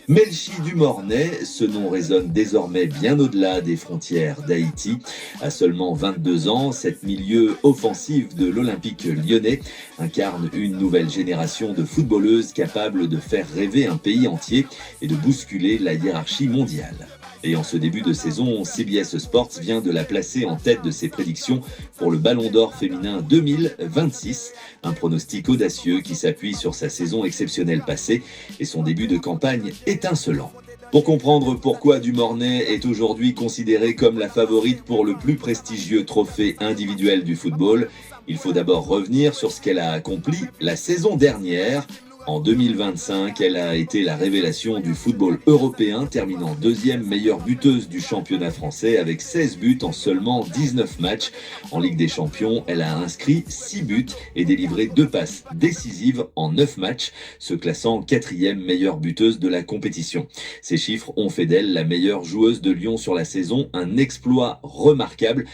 Melchi du Mornay, ce nom résonne désormais bien au-delà des frontières d'Haïti. À seulement 22 ans, cette milieu offensive de l'Olympique lyonnais incarne une nouvelle génération de footballeuses capables de faire rêver un pays entier et de bousculer la hiérarchie mondiale. Et en ce début de saison, CBS Sports vient de la placer en tête de ses prédictions pour le Ballon d'Or féminin 2026, un pronostic audacieux qui s'appuie sur sa saison exceptionnelle passée et son début de campagne étincelant. Pour comprendre pourquoi Dumornay est aujourd'hui considérée comme la favorite pour le plus prestigieux trophée individuel du football, il faut d'abord revenir sur ce qu'elle a accompli la saison dernière. En 2025, elle a été la révélation du football européen, terminant deuxième meilleure buteuse du championnat français avec 16 buts en seulement 19 matchs. En Ligue des Champions, elle a inscrit 6 buts et délivré 2 passes décisives en 9 matchs, se classant quatrième meilleure buteuse de la compétition. Ces chiffres ont fait d'elle la meilleure joueuse de Lyon sur la saison, un exploit remarquable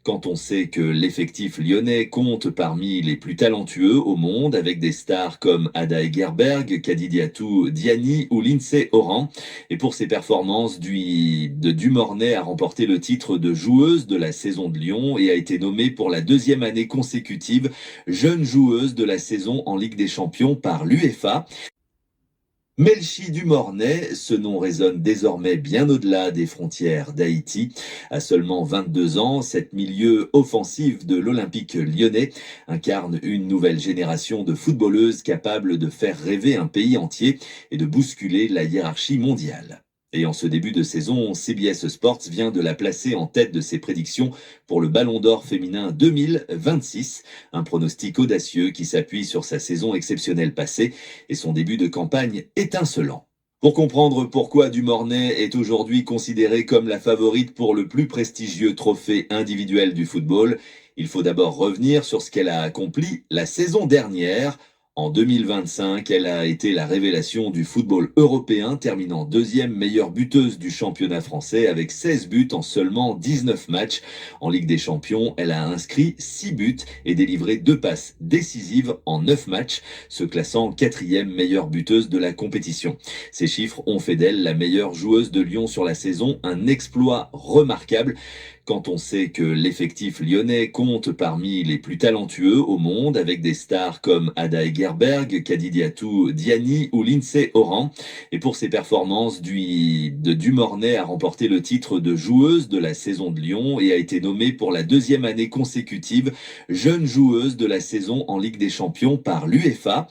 quand on sait que l'effectif lyonnais compte parmi les plus talentueux au monde, avec des stars comme Ada Hegerberg, Kadidiatou Diani ou Lindsay Oran. Et pour ses performances, Dumornay a remporté le titre de joueuse de la saison de Lyon et a été nommée pour la deuxième année consécutive jeune joueuse de la saison en Ligue des Champions par l'UEFA. Melchi du Mornay, ce nom résonne désormais bien au-delà des frontières d'Haïti. À seulement 22 ans, cette milieu offensive de l'Olympique lyonnais incarne une nouvelle génération de footballeuses capables de faire rêver un pays entier et de bousculer la hiérarchie mondiale. Et en ce début de saison, CBS Sports vient de la placer en tête de ses prédictions pour le Ballon d'Or féminin 2026, un pronostic audacieux qui s'appuie sur sa saison exceptionnelle passée et son début de campagne étincelant. Pour comprendre pourquoi Dumornay est aujourd'hui considérée comme la favorite pour le plus prestigieux trophée individuel du football, il faut d'abord revenir sur ce qu'elle a accompli la saison dernière. En 2025, elle a été la révélation du football européen, terminant deuxième meilleure buteuse du championnat français avec 16 buts en seulement 19 matchs. En Ligue des Champions, elle a inscrit 6 buts et délivré 2 passes décisives en 9 matchs, se classant quatrième meilleure buteuse de la compétition. Ces chiffres ont fait d'elle la meilleure joueuse de Lyon sur la saison, un exploit remarquable quand on sait que l'effectif lyonnais compte parmi les plus talentueux au monde, avec des stars comme Ada Hegerberg, Kadidiatou Diani ou Lindsay Oran. Et pour ses performances, Dumornay a remporté le titre de joueuse de la saison de Lyon et a été nommée pour la deuxième année consécutive jeune joueuse de la saison en Ligue des Champions par l'UEFA.